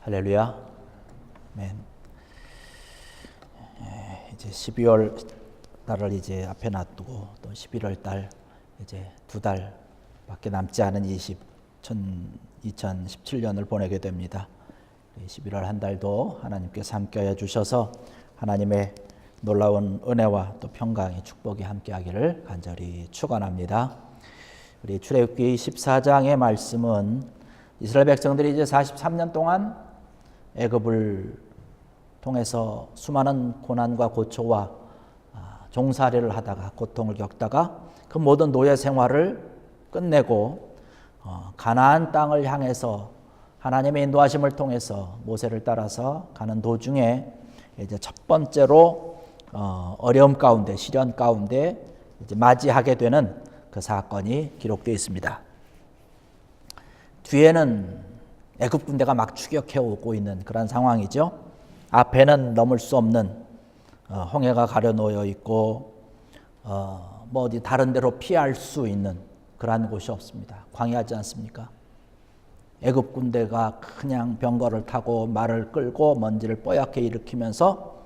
할렐루야. 아멘. 이제 12월 달을 이제 앞에 놔두고 또 11월 달 이제 2달밖에 남지 않은 2017년을 보내게 됩니다. 11월 한 달도 하나님께서 함께하여 주셔서 하나님의 놀라운 은혜와 또 평강의 축복이 함께하기를 간절히 축원합니다. 우리 출애굽기 14장의 말씀은 이스라엘 백성들이 이제 43년 동안 애굽을 통해서 수많은 고난과 고초와 종살이를 하다가 고통을 겪다가 그 모든 노예 생활을 끝내고 가나안 땅을 향해서 하나님의 인도하심을 통해서 모세를 따라서 가는 도중에 이제 첫 번째로 어려움 가운데 시련 가운데 이제 맞이하게 되는 그 사건이 기록되어 있습니다. 뒤에는 애굽 군대가 막 추격해 오고 있는 그런 상황이죠. 앞에는 넘을 수 없는 홍해가 가려놓여 있고 뭐 어디 다른 데로 피할 수 있는 그러한 곳이 없습니다. 광야지 않습니까? 애굽 군대가 그냥 병거를 타고 말을 끌고 먼지를 뽀얗게 일으키면서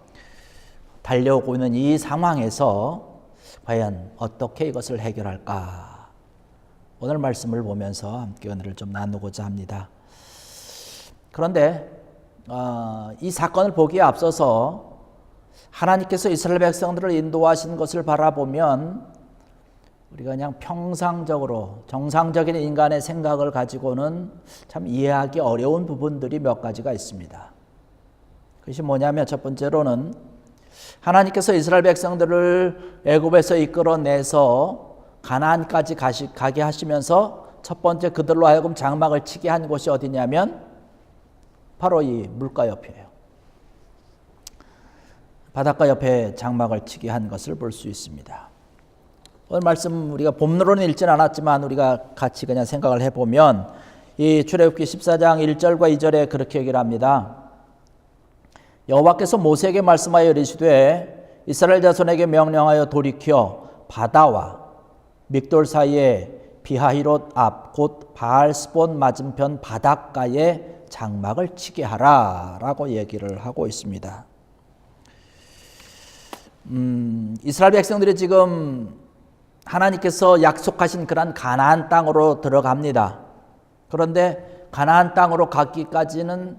달려오고 있는 이 상황에서 과연 어떻게 이것을 해결할까? 오늘 말씀을 보면서 함께 은혜를 좀 나누고자 합니다. 그런데 이 사건을 보기에 앞서서 하나님께서 이스라엘 백성들을 인도하신 것을 바라보면 우리가 그냥 평상적으로 정상적인 인간의 생각을 가지고는 참 이해하기 어려운 부분들이 몇 가지가 있습니다. 그것이 뭐냐면 첫 번째로는 하나님께서 이스라엘 백성들을 애굽에서 이끌어내서 가나안까지 가게 하시면서 첫 번째 그들로 하여금 장막을 치게 한 곳이 어디냐면 바로 이 물가 옆이에요. 바닷가 옆에 장막을 치게 한 것을 볼 수 있습니다. 오늘 말씀 우리가 본문으로는 읽지는 않았지만 우리가 같이 그냥 생각을 해보면 이 출애굽기 14장 1절과 2절에 그렇게 얘기를 합니다. 여호와께서 모세에게 말씀하여 이르시되 이스라엘 자손에게 명령하여 돌이켜 바다와 믹돌 사이에 비하히롯 앞 곧 바알스본 맞은편 바닷가에 장막을 치게 하라 라고 얘기를 하고 있습니다. 이스라엘 백성들이 지금 하나님께서 약속하신 그런 가나안 땅으로 들어갑니다. 그런데 가나안 땅으로 가기까지는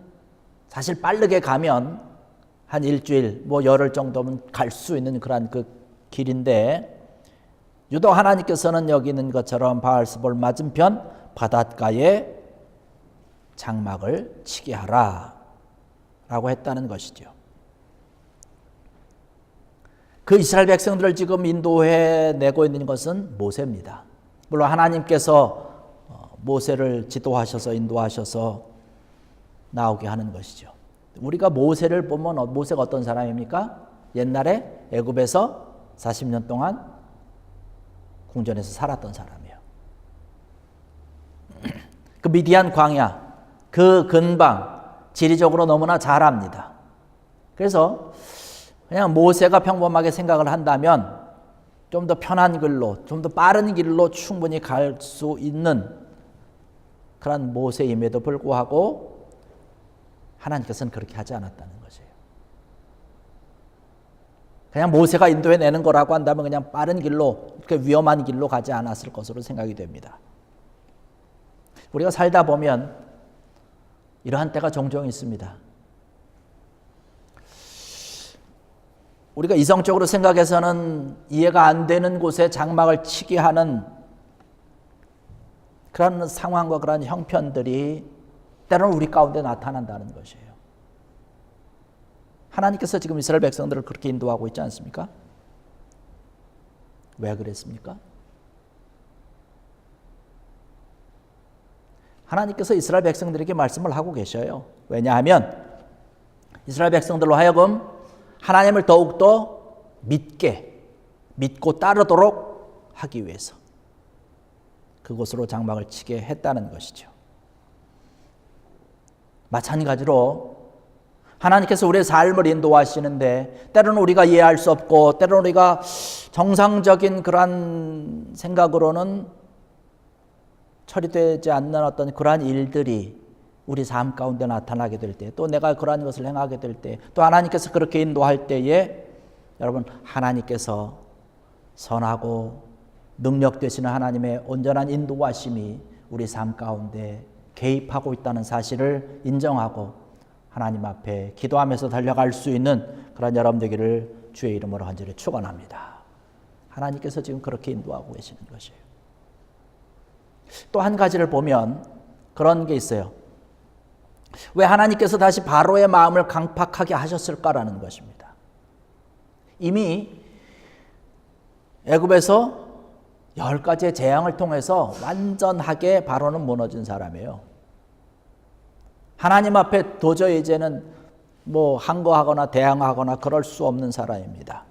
사실 빠르게 가면 한 일주일 뭐 열흘 정도면 갈 수 있는 그런 그 길인데 유독 하나님께서는 여기 있는 것처럼 바알스본 맞은편 바닷가에 장막을 치게 하라 라고 했다는 것이죠. 그 이스라엘 백성들을 지금 인도해 내고 있는 것은 모세입니다. 물론 하나님께서 모세를 지도하셔서 인도하셔서 나오게 하는 것이죠. 우리가 모세를 보면 모세가 어떤 사람입니까? 옛날에 애굽에서 40년 동안 궁전에서 살았던 사람이에요. 그 미디안 광야 그 근방 지리적으로 너무나 잘 압니다. 그래서 그냥 모세가 평범하게 생각을 한다면 좀 더 편한 길로 좀 더 빠른 길로 충분히 갈 수 있는 그런 모세임에도 불구하고 하나님께서는 그렇게 하지 않았다는 것이에요. 그냥 모세가 인도해 내는 거라고 한다면 그냥 빠른 길로 이렇게 위험한 길로 가지 않았을 것으로 생각이 됩니다. 우리가 살다 보면 이러한 때가 종종 있습니다. 우리가 이성적으로 생각해서는 이해가 안 되는 곳에 장막을 치게 하는 그런 상황과 그런 형편들이 때로는 우리 가운데 나타난다는 것이에요. 하나님께서 지금 이스라엘 백성들을 그렇게 인도하고 있지 않습니까? 왜 그랬습니까? 하나님께서 이스라엘 백성들에게 말씀을 하고 계셔요. 왜냐하면 이스라엘 백성들로 하여금 하나님을 더욱더 믿고 따르도록 하기 위해서 그곳으로 장막을 치게 했다는 것이죠. 마찬가지로 하나님께서 우리의 삶을 인도하시는데 때로는 우리가 이해할 수 없고 때로는 우리가 정상적인 그러한 생각으로는 처리되지 않는 어떤 그러한 일들이 우리 삶 가운데 나타나게 될 때, 또 내가 그러한 것을 행하게 될 때, 또 하나님께서 그렇게 인도할 때에 여러분, 하나님께서 선하고 능력 되시는 하나님의 온전한 인도하심이 우리 삶 가운데 개입하고 있다는 사실을 인정하고 하나님 앞에 기도하면서 달려갈 수 있는 그런 여러분 되기를 주의 이름으로 간절히 축원합니다. 하나님께서 지금 그렇게 인도하고 계시는 것이에요. 또 한 가지를 보면 그런 게 있어요. 왜 하나님께서 다시 바로의 마음을 강팍하게 하셨을까라는 것입니다. 이미 애굽에서 10가지의 재앙을 통해서 완전하게 바로는 무너진 사람이에요. 하나님 앞에 도저히 이제는 뭐 항거하거나 대항하거나 그럴 수 없는 사람입니다.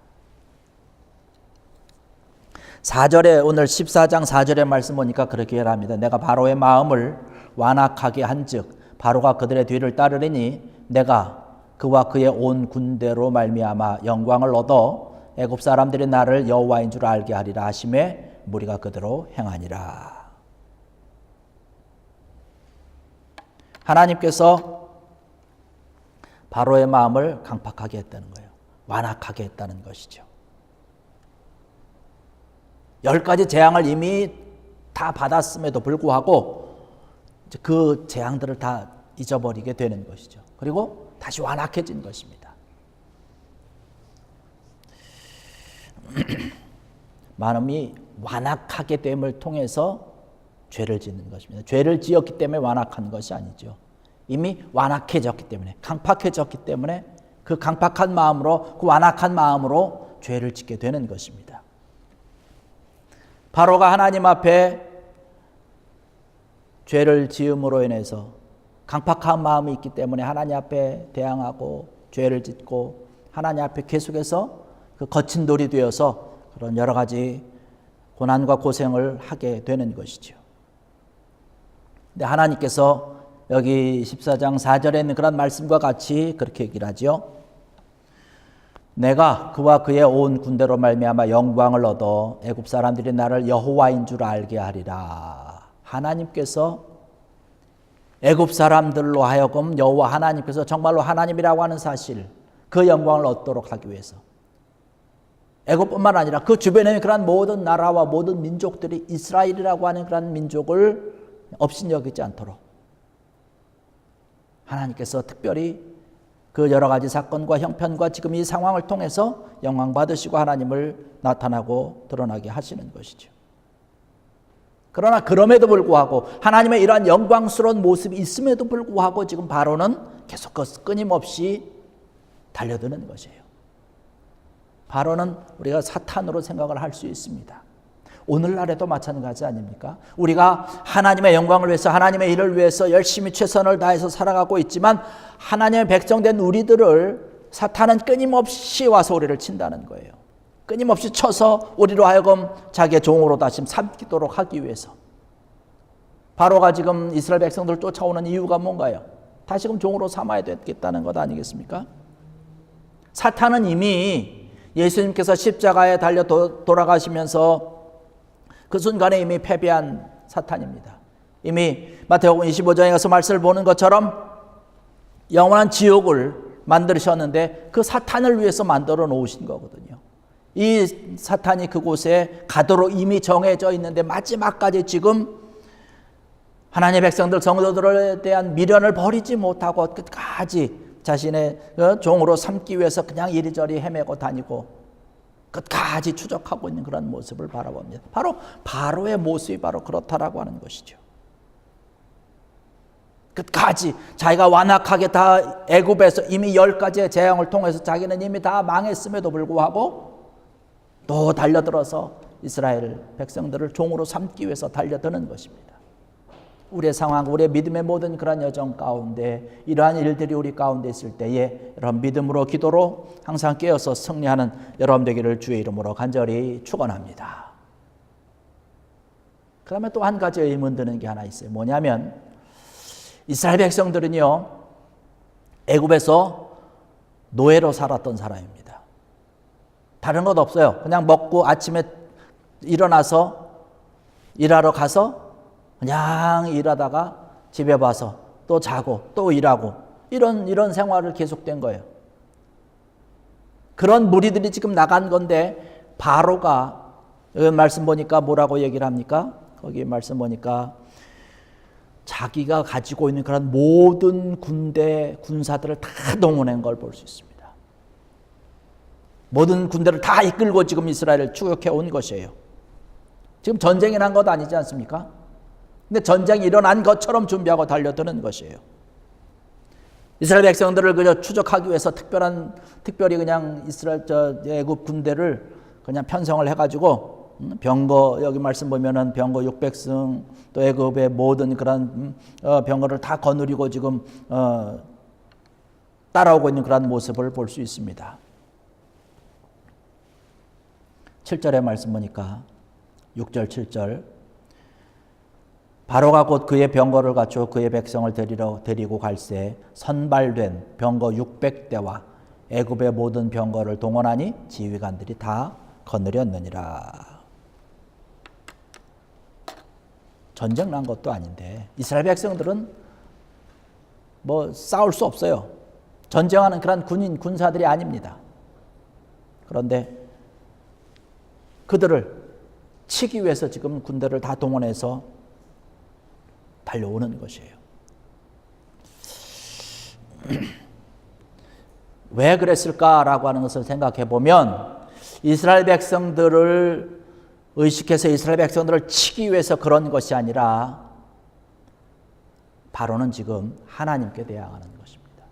4절에 오늘 14장 4절의 말씀 보니까 그렇게 합니다. 내가 바로의 마음을 완악하게 한즉 바로가 그들의 뒤를 따르리니 내가 그와 그의 온 군대로 말미암아 영광을 얻어 애굽 사람들이 나를 여호와인 줄 알게 하리라 하심에 무리가 그대로 행하니라. 하나님께서 바로의 마음을 강팍하게 했다는 거예요. 완악하게 했다는 것이죠. 10가지 재앙을 이미 다 받았음에도 불구하고 그 재앙들을 다 잊어버리게 되는 것이죠. 그리고 다시 완악해진 것입니다. 마음이 완악하게 됨을 통해서 죄를 짓는 것입니다. 죄를 지었기 때문에 완악한 것이 아니죠. 이미 완악해졌기 때문에, 강팍해졌기 때문에 그 강팍한 마음으로, 그 완악한 마음으로 죄를 짓게 되는 것입니다. 바로가 하나님 앞에 죄를 지음으로 인해서 강팍한 마음이 있기 때문에 하나님 앞에 대항하고 죄를 짓고 하나님 앞에 계속해서 그 거친 돌이 되어서 그런 여러 가지 고난과 고생을 하게 되는 것이죠. 근데 하나님께서 여기 14장 4절에 있는 그런 말씀과 같이 그렇게 얘기를 하죠. 내가 그와 그의 온 군대로 말미암아 영광을 얻어 애굽 사람들이 나를 여호와인 줄 알게 하리라. 하나님께서 애굽 사람들로 하여금 여호와 하나님께서 정말로 하나님이라고 하는 사실, 그 영광을 얻도록 하기 위해서 애굽뿐만 아니라 그 주변에 있는 그런 모든 나라와 모든 민족들이 이스라엘이라고 하는 그런 민족을 업신여기지 않도록 하나님께서 특별히 그 여러 가지 사건과 형편과 지금 이 상황을 통해서 영광 받으시고 하나님을 나타나고 드러나게 하시는 것이죠. 그러나 그럼에도 불구하고 하나님의 이러한 영광스러운 모습이 있음에도 불구하고 지금 바로는 계속 끊임없이 달려드는 것이에요. 바로는 우리가 사탄으로 생각을 할 수 있습니다. 오늘날에도 마찬가지 아닙니까? 우리가 하나님의 영광을 위해서, 하나님의 일을 위해서 열심히 최선을 다해서 살아가고 있지만 하나님의 백성된 우리들을 사탄은 끊임없이 와서 우리를 친다는 거예요. 끊임없이 쳐서 우리로 하여금 자기의 종으로 다시 삼기도록 하기 위해서. 바로가 지금 이스라엘 백성들을 쫓아오는 이유가 뭔가요? 다시금 종으로 삼아야 되겠다는 것 아니겠습니까? 사탄은 이미 예수님께서 십자가에 달려 돌아가시면서 그 순간에 이미 패배한 사탄입니다. 이미 마태복음 25장에 가서 말씀을 보는 것처럼 영원한 지옥을 만드셨는데 그 사탄을 위해서 만들어 놓으신 거거든요. 이 사탄이 그곳에 가도록 이미 정해져 있는데 마지막까지 지금 하나님의 백성들, 성도들에 대한 미련을 버리지 못하고 끝까지 자신의 종으로 삼기 위해서 그냥 이리저리 헤매고 다니고 끝까지 추적하고 있는 그런 모습을 바라봅니다. 바로 바로의 모습이 바로 그렇다라고 하는 것이죠. 끝까지 자기가 완악하게 다 애굽에서 이미 10가지의 재앙을 통해서 자기는 이미 다 망했음에도 불구하고 또 달려들어서 이스라엘 백성들을 종으로 삼기 위해서 달려드는 것입니다. 우리의 상황, 우리의 믿음의 모든 그런 여정 가운데 이러한 일들이 우리 가운데 있을 때에 여러분 믿음으로 기도로 항상 깨어서 승리하는 여러분 되기를 주의 이름으로 간절히 축원합니다. 그 다음에 또 한 가지 의문 드는 게 하나 있어요. 뭐냐면 이스라엘 백성들은요 애굽에서 노예로 살았던 사람입니다. 다른 것 없어요. 그냥 먹고 아침에 일어나서 일하러 가서 그냥 일하다가 집에 와서 또 자고 또 일하고 이런 생활을 계속된 거예요. 그런 무리들이 지금 나간 건데 바로가 여기 말씀 보니까 뭐라고 얘기를 합니까? 거기 말씀 보니까 자기가 가지고 있는 그런 모든 군사들을 다 동원한 걸 볼 수 있습니다. 모든 군대를 다 이끌고 지금 이스라엘을 추격해 온 것이에요. 지금 전쟁이 난 것 아니지 않습니까? 근데 전쟁이 일어난 것처럼 준비하고 달려드는 것이에요. 이스라엘 백성들을 그저 추적하기 위해서 특별히 그냥 이스라엘 애굽 군대를 그냥 편성을 해가지고 병거 여기 말씀 보면은 병거 600승 또 애굽의 모든 그런 병거를 다 거느리고 지금 따라오고 있는 그런 모습을 볼 수 있습니다. 7절의 말씀 보니까 6절 7절 바로가 곧 그의 병거를 갖추어 그의 백성을 데리고 갈새 선발된 병거 600대와 애굽의 모든 병거를 동원하니 지휘관들이 다 거느렸느니라. 전쟁 난 것도 아닌데 이스라엘 백성들은 뭐 싸울 수 없어요. 전쟁하는 그런 군사들이 아닙니다. 그런데 그들을 치기 위해서 지금 군대를 다 동원해서 달려오는 것이에요. 왜 그랬을까라고 하는 것을 생각해 보면 이스라엘 백성들을 의식해서 이스라엘 백성들을 치기 위해서 그런 것이 아니라 바로는 지금 하나님께 대항하는 것입니다.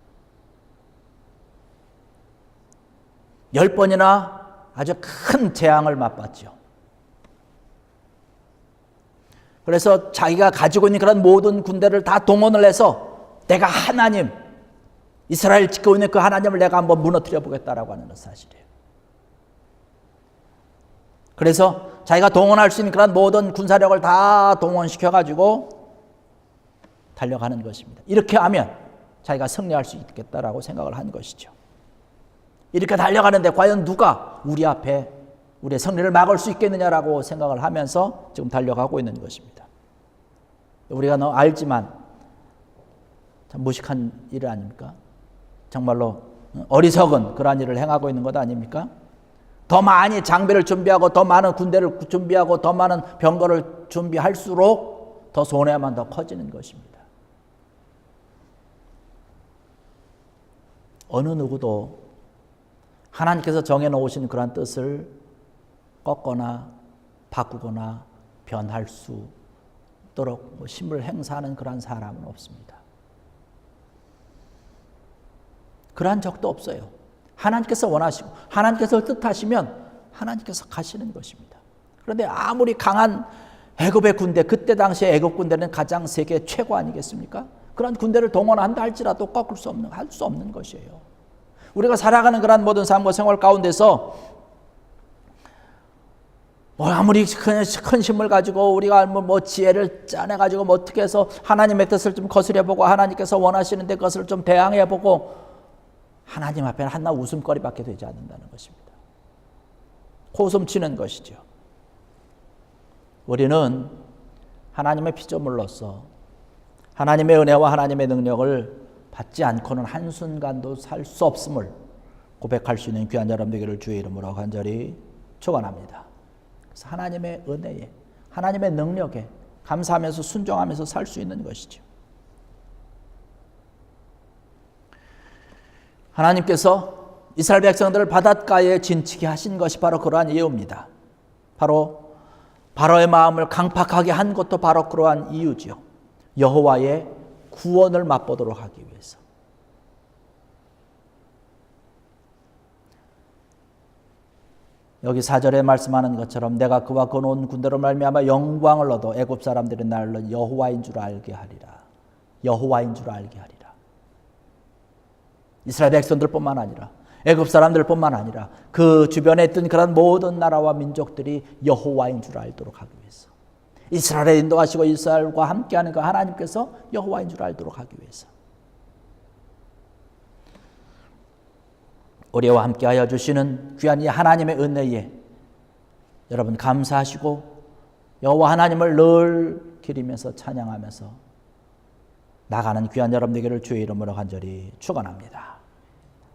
10번이나 아주 큰 재앙을 맛봤죠. 그래서 자기가 가지고 있는 그런 모든 군대를 다 동원을 해서 내가 하나님, 이스라엘 지키고 있는 그 하나님을 내가 한번 무너뜨려 보겠다라고 하는 사실이에요. 그래서 자기가 동원할 수 있는 그런 모든 군사력을 다 동원시켜가지고 달려가는 것입니다. 이렇게 하면 자기가 승리할 수 있겠다라고 생각을 한 것이죠. 이렇게 달려가는데 과연 누가 우리 앞에 우리의 승리를 막을 수 있겠느냐라고 생각을 하면서 지금 달려가고 있는 것입니다. 우리가 알지만 참 무식한 일 아닙니까? 정말로 어리석은 그러한 일을 행하고 있는 것 아닙니까? 더 많이 장비를 준비하고 더 많은 군대를 준비하고 더 많은 병거를 준비할수록 더 손해만 더 커지는 것입니다. 어느 누구도 하나님께서 정해놓으신 그런 뜻을 꺾거나 바꾸거나 변할 수 있도록 힘을 행사하는 그런 사람은 없습니다. 그러한 적도 없어요. 하나님께서 원하시고 하나님께서 뜻하시면 하나님께서 가시는 것입니다. 그런데 아무리 강한 애굽의 군대, 그때 당시에 애굽 군대는 가장 세계 최고 아니겠습니까? 그런 군대를 동원한다 할지라도 꺾을 수 없는, 할 수 없는 것이에요. 우리가 살아가는 그런 모든 삶과 생활 가운데서 아무리 큰 힘을 가지고 우리가 지혜를 짜내가지고 어떻게 해서 하나님의 뜻을 좀 거스려보고 하나님께서 원하시는데 그것을 좀 대항해보고 하나님 앞에는 한낱 웃음거리밖에 되지 않는다는 것입니다. 코웃음치는 것이죠. 우리는 하나님의 피조물로서 하나님의 은혜와 하나님의 능력을 받지 않고는 한순간도 살 수 없음을 고백할 수 있는 귀한 여러분 되기를 주의 이름으로 간절히 축원합니다. 그래서 하나님의 은혜에 하나님의 능력에 감사하면서 순종하면서 살 수 있는 것이죠. 하나님께서 이스라엘 백성들을 바닷가에 진치게 하신 것이 바로 그러한 이유입니다. 바로 바로의 마음을 강팍하게 한 것도 바로 그러한 이유지요. 여호와의 구원을 맛보도록 하기 위해서. 여기 4절에 말씀하는 것처럼 내가 그와 거놓은 군대로 말미암아 영광을 얻어 애굽 사람들이 나를 여호와인 줄 알게 하리라. 여호와인 줄 알게 하리라. 이스라엘 백성들뿐만 아니라 애굽 사람들뿐만 아니라 그 주변에 있던 그런 모든 나라와 민족들이 여호와인 줄 알도록 하기 위해서. 이스라엘을 인도하시고 이스라엘과 함께하는 그 하나님께서 여호와인 줄 알도록 하기 위해서. 우리와 함께하여 주시는 귀한 이 하나님의 은혜에 여러분 감사하시고 여호와 하나님을 늘 기리면서 찬양하면서 나가는 귀한 여러분들에게를 주의 이름으로 간절히 축원합니다.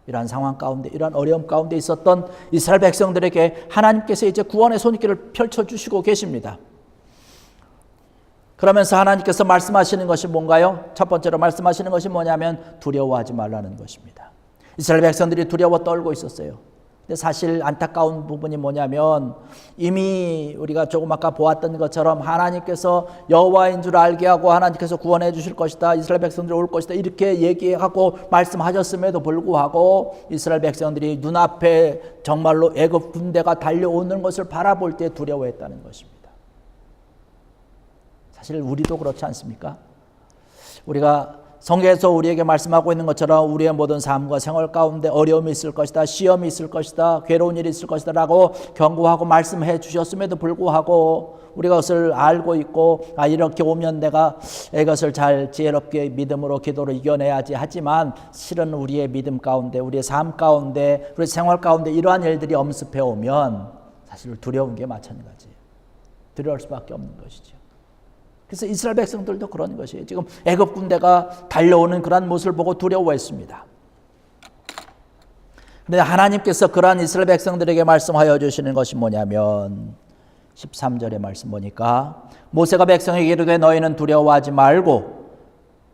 이러한 상황 가운데, 이러한 어려움 가운데 있었던 이스라엘 백성들에게 하나님께서 이제 구원의 손길을 펼쳐주시고 계십니다. 그러면서 하나님께서 말씀하시는 것이 뭔가요? 첫 번째로 말씀하시는 것이 뭐냐면 두려워하지 말라는 것입니다. 이스라엘 백성들이 두려워 떨고 있었어요. 근데 사실 안타까운 부분이 뭐냐면 이미 우리가 조금 아까 보았던 것처럼 하나님께서 여호와인 줄 알게 하고 하나님께서 구원해 주실 것이다, 이스라엘 백성들이 올 것이다 이렇게 얘기하고 말씀하셨음에도 불구하고 이스라엘 백성들이 눈앞에 정말로 애굽 군대가 달려오는 것을 바라볼 때 두려워했다는 것입니다. 사실 우리도 그렇지 않습니까? 우리가 성경에서 우리에게 말씀하고 있는 것처럼 우리의 모든 삶과 생활 가운데 어려움이 있을 것이다, 시험이 있을 것이다, 괴로운 일이 있을 것이다 라고 경고하고 말씀해 주셨음에도 불구하고 우리가 그것을 알고 있고 이렇게 오면 내가 이것을 잘 지혜롭게 믿음으로 기도로 이겨내야지 하지만 실은 우리의 믿음 가운데, 우리의 삶 가운데, 우리 생활 가운데 이러한 일들이 엄습해 오면 사실 두려운 게 마찬가지예요. 두려울 수밖에 없는 것이죠. 그래서 이스라엘 백성들도 그런 것이에요. 지금 애굽 군대가 달려오는 그런 모습을 보고 두려워했습니다. 그런데 하나님께서 그러한 이스라엘 백성들에게 말씀하여 주시는 것이 뭐냐면 13절의 말씀 보니까 모세가 백성에게 이르되 너희는 두려워하지 말고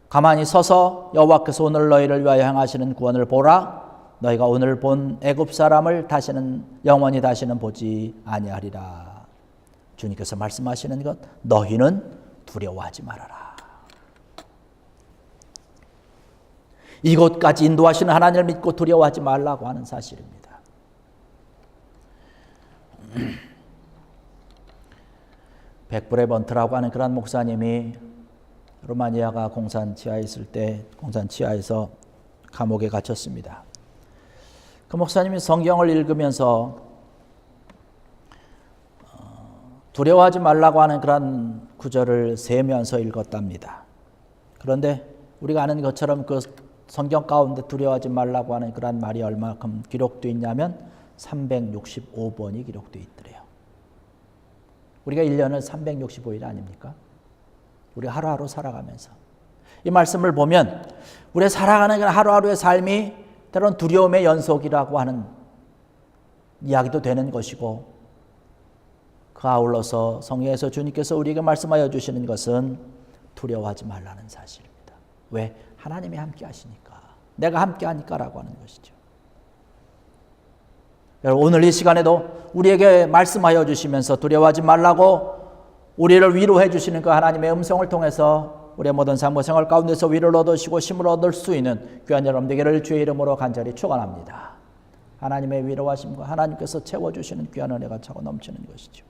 가만히 서서 여호와께서 오늘 너희를 위하여 행하시는 구원을 보라. 너희가 오늘 본 애굽 사람을 다시는 영원히 다시는 보지 아니하리라. 주님께서 말씀하시는 것, 너희는 두려워하지 말아라. 이곳까지 인도하시는 하나님을 믿고 두려워하지 말라고 하는 사실입니다. 백브레번트라고 하는 그런 목사님이 루마니아가 공산 치하에 있을 때 공산 치하에서 감옥에 갇혔습니다. 그 목사님이 성경을 읽으면서 두려워하지 말라고 하는 그런 구절을 세면서 읽었답니다. 그런데 우리가 아는 것처럼 그 성경 가운데 두려워하지 말라고 하는 그런 말이 얼마큼 기록되어 있냐면 365번이 기록되어 있더래요. 우리가 1년을 365일 아닙니까? 우리가 하루하루 살아가면서 이 말씀을 보면 우리가 살아가는 하루하루의 삶이 때로는 두려움의 연속이라고 하는 이야기도 되는 것이고, 그 아울러서 성경에서 주님께서 우리에게 말씀하여 주시는 것은 두려워하지 말라는 사실입니다. 왜? 하나님이 함께 하시니까, 내가 함께 하니까라고 하는 것이죠. 여러분, 오늘 이 시간에도 우리에게 말씀하여 주시면서 두려워하지 말라고 우리를 위로해 주시는 그 하나님의 음성을 통해서 우리의 모든 삶과 생활 가운데서 위로를 얻으시고 힘을 얻을 수 있는 귀한 여러분 되기를 주의 이름으로 간절히 축원합니다. 하나님의 위로하심과 하나님께서 채워주시는 귀한 은혜가 차고 넘치는 것이죠.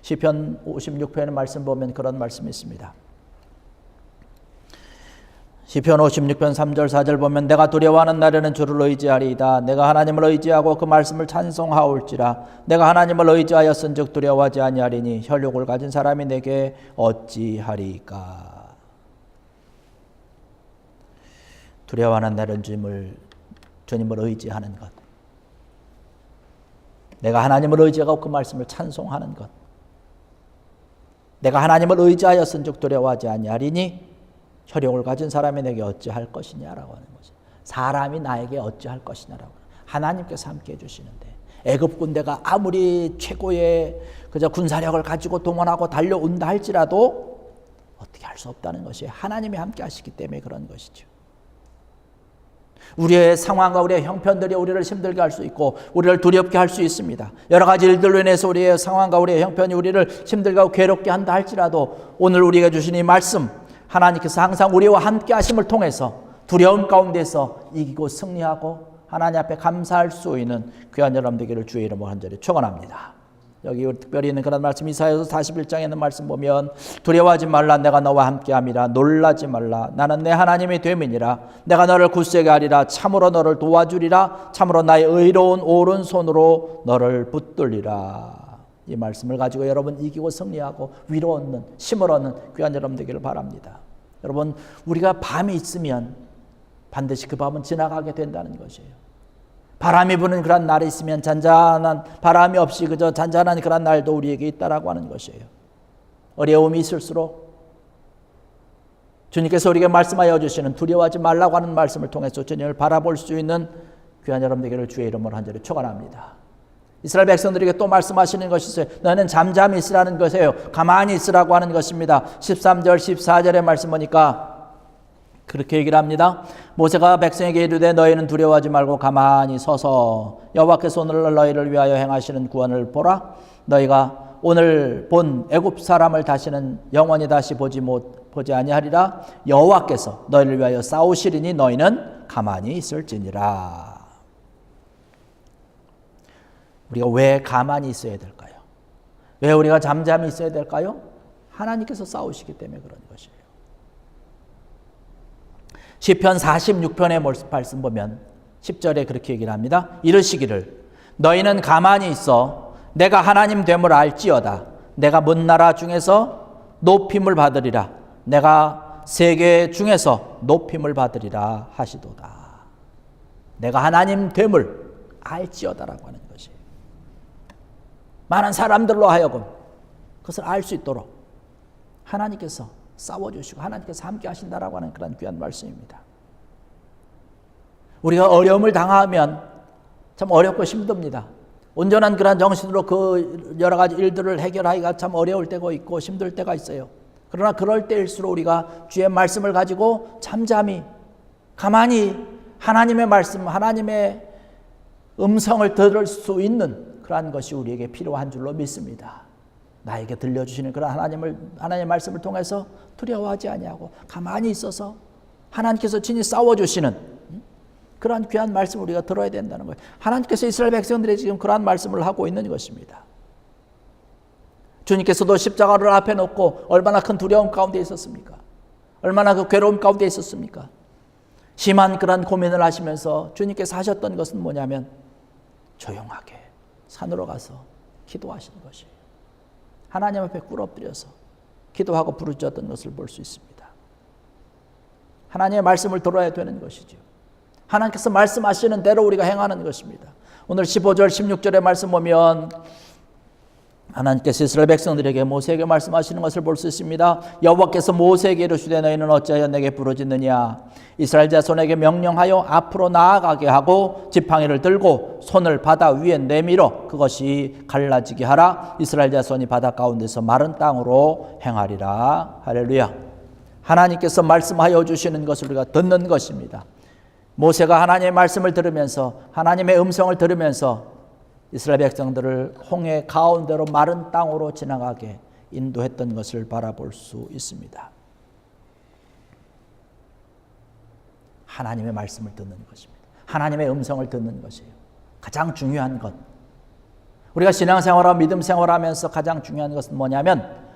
시편 56편의 말씀 보면 그런 말씀이 있습니다. 시편 56편 3절 4절 보면 내가 두려워하는 날에는 주를 의지하리이다. 내가 하나님을 의지하고 그 말씀을 찬송하올지라. 내가 하나님을 의지하였은즉 두려워하지 아니하리니 혈육을 가진 사람이 내게 어찌하리까. 두려워하는 날은 주님을 의지하는 것, 내가 하나님을 의지하고 그 말씀을 찬송하는 것, 내가 하나님을 의지하였은즉 두려워하지 아니하리니 혈육을 가진 사람이 내게 어찌할 것이냐라고 하는 거죠. 사람이 나에게 어찌할 것이냐라고. 하나님께서 함께 해주시는데 애굽 군대가 아무리 최고의 그저 군사력을 가지고 동원하고 달려온다 할지라도 어떻게 할 수 없다는 것이 하나님이 함께 하시기 때문에 그런 것이죠. 우리의 상황과 우리의 형편들이 우리를 힘들게 할 수 있고 우리를 두렵게 할 수 있습니다. 여러 가지 일들로 인해서 우리의 상황과 우리의 형편이 우리를 힘들게 하고 괴롭게 한다 할지라도 오늘 우리에게 주신 이 말씀, 하나님께서 항상 우리와 함께 하심을 통해서 두려움 가운데서 이기고 승리하고 하나님 앞에 감사할 수 있는 귀한 여러분 되기를 주의 이름으로 간절히 축원합니다. 여기 특별히 있는 그런 말씀, 이사야서 41장에 있는 말씀 보면 두려워하지 말라, 내가 너와 함께함이라. 놀라지 말라, 나는 내 하나님이 됨이니라. 내가 너를 굳세게 하리라. 참으로 너를 도와주리라. 참으로 나의 의로운 오른손으로 너를 붙들리라. 이 말씀을 가지고 여러분 이기고 승리하고 위로 얻는, 힘을 얻는 귀한 여러분 되기를 바랍니다. 여러분, 우리가 밤이 있으면 반드시 그 밤은 지나가게 된다는 것이에요. 바람이 부는 그런 날이 있으면 잔잔한, 바람이 없이 그저 잔잔한 그런 날도 우리에게 있다라고 하는 것이에요. 어려움이 있을수록 주님께서 우리에게 말씀하여 주시는 두려워하지 말라고 하는 말씀을 통해서 주님을 바라볼 수 있는 귀한 여러분들에게 주의 이름으로 간절히 축원합니다. 이스라엘 백성들에게 또 말씀하시는 것이 있어요. 너는 잠잠히 있으라는 것이에요. 가만히 있으라고 하는 것입니다. 13절 14절의 말씀 보니까 그렇게 얘기를 합니다. 모세가 백성에게 이르되 너희는 두려워하지 말고 가만히 서서 여호와께서 오늘 너희를 위하여 행하시는 구원을 보라. 너희가 오늘 본 애굽 사람을 다시는 영원히 다시 보지 아니하리라. 여호와께서 너희를 위하여 싸우시리니 너희는 가만히 있을지니라. 우리가 왜 가만히 있어야 될까요? 왜 우리가 잠잠히 있어야 될까요? 하나님께서 싸우시기 때문에 그런 것이에요. 시편 46편의 말씀 보면 10절에 그렇게 얘기를 합니다. 이르시기를 너희는 가만히 있어 내가 하나님 됨을 알지어다. 내가 먼 나라 중에서 높임을 받으리라. 내가 세계 중에서 높임을 받으리라 하시도다. 내가 하나님 됨을 알지어다라고 하는 것이에요. 많은 사람들로 하여금 그것을 알 수 있도록 하나님께서 싸워주시고 하나님께서 함께 하신다라고 하는 그런 귀한 말씀입니다. 우리가 어려움을 당하면 참 어렵고 힘듭니다. 온전한 그런 정신으로 그 여러 가지 일들을 해결하기가 참 어려울 때가 있고 힘들 때가 있어요. 그러나 그럴 때일수록 우리가 주의 말씀을 가지고 잠잠히 가만히 하나님의 말씀, 하나님의 음성을 들을 수 있는 그러한 것이 우리에게 필요한 줄로 믿습니다. 나에게 들려주시는 그런 하나님의 말씀을 통해서 두려워하지 아니하고 가만히 있어서 하나님께서 친히 싸워주시는 그러한 귀한 말씀을 우리가 들어야 된다는 거예요. 하나님께서 이스라엘 백성들이 지금 그러한 말씀을 하고 있는 것입니다. 주님께서도 십자가를 앞에 놓고 얼마나 큰 두려움 가운데 있었습니까? 얼마나 그 괴로움 가운데 있었습니까? 심한 그런 고민을 하시면서 주님께서 하셨던 것은 뭐냐면 조용하게 산으로 가서 기도하시는 것이에요. 하나님 앞에 꿇 엎드려서 기도하고 부르짖었던 것을 볼 수 있습니다. 하나님의 말씀을 들어야 되는 것이죠. 하나님께서 말씀하시는 대로 우리가 행하는 것입니다. 오늘 15절 16절의 말씀 보면 하나님께서 이스라엘 백성들에게 모세에게 말씀하시는 것을 볼 수 있습니다. 여호와께서 모세에게 이르시되 너희는 어찌하여 내게 부르짖느냐. 이스라엘 자손에게 명령하여 앞으로 나아가게 하고 지팡이를 들고 손을 바다 위에 내밀어 그것이 갈라지게 하라. 이스라엘 자손이 바다 가운데서 마른 땅으로 행하리라. 할렐루야. 하나님께서 말씀하여 주시는 것을 우리가 듣는 것입니다. 모세가 하나님의 말씀을 들으면서 하나님의 음성을 들으면서 이스라엘 백성들을 홍해 가운데로 마른 땅으로 지나가게 인도했던 것을 바라볼 수 있습니다. 하나님의 말씀을 듣는 것입니다. 하나님의 음성을 듣는 것이에요. 가장 중요한 것. 우리가 신앙생활하고 믿음 생활하면서 가장 중요한 것은 뭐냐면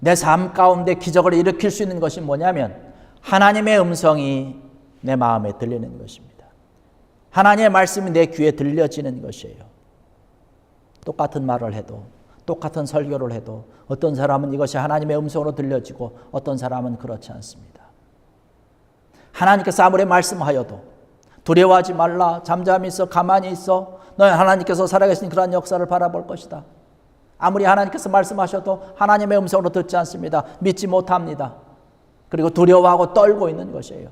내 삶 가운데 기적을 일으킬 수 있는 것이 뭐냐면 하나님의 음성이 내 마음에 들리는 것입니다. 하나님의 말씀이 내 귀에 들려지는 것이에요. 똑같은 말을 해도 똑같은 설교를 해도 어떤 사람은 이것이 하나님의 음성으로 들려지고 어떤 사람은 그렇지 않습니다. 하나님께서 아무리 말씀하여도 두려워하지 말라, 잠잠히 있어, 가만히 있어, 너는 하나님께서 살아계신 그러한 역사를 바라볼 것이다. 아무리 하나님께서 말씀하셔도 하나님의 음성으로 듣지 않습니다. 믿지 못합니다. 그리고 두려워하고 떨고 있는 것이에요.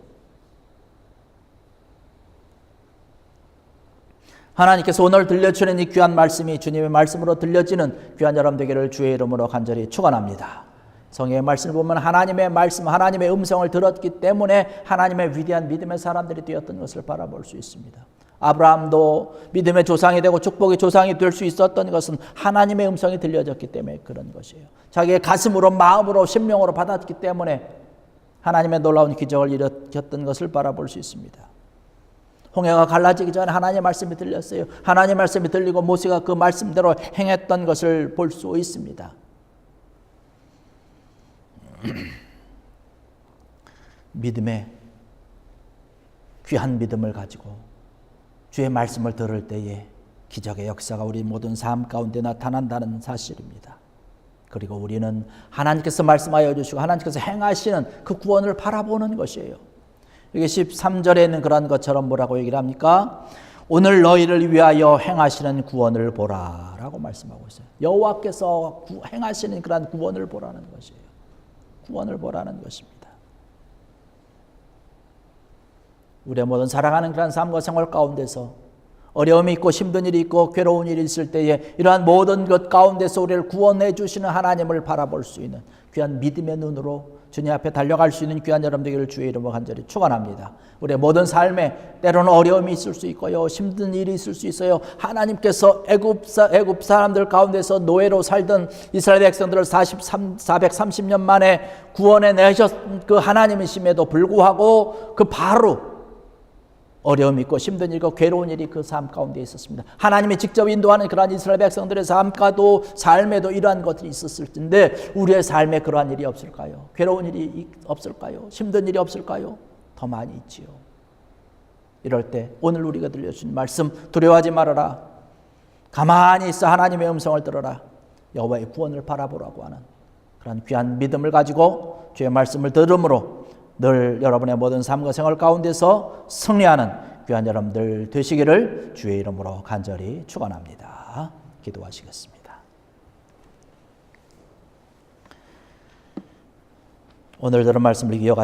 하나님께서 오늘 들려주는 이 귀한 말씀이 주님의 말씀으로 들려지는 귀한 여러분 되기를 주의 이름으로 간절히 축원합니다. 성경의 말씀을 보면 하나님의 말씀, 하나님의 음성을 들었기 때문에 하나님의 위대한 믿음의 사람들이 되었던 것을 바라볼 수 있습니다. 아브라함도 믿음의 조상이 되고 축복의 조상이 될 수 있었던 것은 하나님의 음성이 들려졌기 때문에 그런 것이에요. 자기의 가슴으로, 마음으로, 심령으로 받았기 때문에 하나님의 놀라운 기적을 일으켰던 것을 바라볼 수 있습니다. 홍해가 갈라지기 전에 하나님의 말씀이 들렸어요. 하나님의 말씀이 들리고 모세가 그 말씀대로 행했던 것을 볼 수 있습니다. 믿음의 귀한 믿음을 가지고 주의 말씀을 들을 때에 기적의 역사가 우리 모든 삶 가운데 나타난다는 사실입니다. 그리고 우리는 하나님께서 말씀하여 주시고 하나님께서 행하시는 그 구원을 바라보는 것이에요. 여기 13절에 있는 그런 것처럼 뭐라고 얘기를 합니까? 오늘 너희를 위하여 행하시는 구원을 보라 라고 말씀하고 있어요. 여호와께서 행하시는 그런 구원을 보라는 것이에요. 구원을 보라는 것입니다. 우리의 모든 살아가는 그런 삶과 생활 가운데서 어려움이 있고 힘든 일이 있고 괴로운 일이 있을 때에 이러한 모든 것 가운데서 우리를 구원해 주시는 하나님을 바라볼 수 있는 귀한 믿음의 눈으로 주님 앞에 달려갈 수 있는 귀한 여러분 되기를 주의 이름으로 간절히 축원합니다. 우리의 모든 삶에 때로는 어려움이 있을 수 있고요, 힘든 일이 있을 수 있어요. 하나님께서 애굽 사람들 가운데서 노예로 살던 이스라엘 백성들을 430년 만에 구원해 내셨 그 하나님이심에도 불구하고 그 바로 어려움이 있고 힘든 일과 괴로운 일이 그 삶 가운데 있었습니다. 하나님이 직접 인도하는 그러한 이스라엘 백성들의 삶에도 이러한 것들이 있었을 텐데 우리의 삶에 그러한 일이 없을까요? 괴로운 일이 없을까요? 힘든 일이 없을까요? 더 많이 있지요. 이럴 때 오늘 우리가 들려주신 말씀, 두려워하지 말아라, 가만히 있어 하나님의 음성을 들어라, 여호와의 구원을 바라보라고 하는 그런 귀한 믿음을 가지고 주의 말씀을 들음으로 늘 여러분의 모든 삶과 생활 가운데서 승리하는 귀한 여러분들 되시기를 주의 이름으로 간절히 축원합니다. 기도하시겠습니다. 오늘 들은 말씀을 기억하시고